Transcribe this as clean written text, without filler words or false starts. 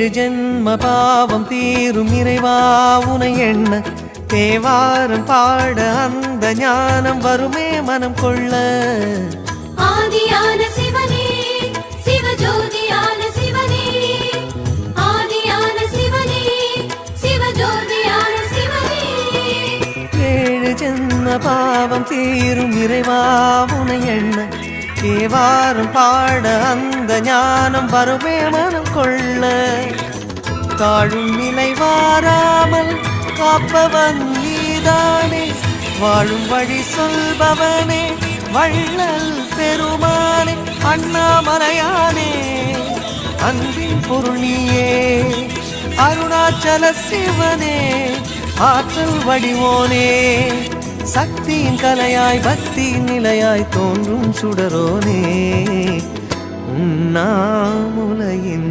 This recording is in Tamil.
ஏழு ஜென்ம பாவம் தீரும் இறைவா உனை எண்ண தேவாரம் பாட அந்த ஞானம் வருமே மனம் கொள்ள. ஆதியான சிவனே சிவஜோதியான சிவனே, ஆதியான சிவனே சிவஜோதியான சிவனே. ஏழு ஜென்ம பாவம் தீரும் இறைவா உனை எண்ண தேவாரம் பாட அந்த ஞானம் வருமே மனம் கொள்ள. தாழும் நிலை வாராமல் காப்பவன் நீதானே, வாழும் வழி சொல்பவனே வள்ளல் பெருமானே, அண்ணாமலையானே அன்பின் பொருள் நீயே, அருணாச்சல சிவனே ஆற்றல் வடிவோனே, சக்தியின் கலையாய் பக்தியின் நிலையாய் தோன்றும் சுடரோனே, உண்ணாமுலையின்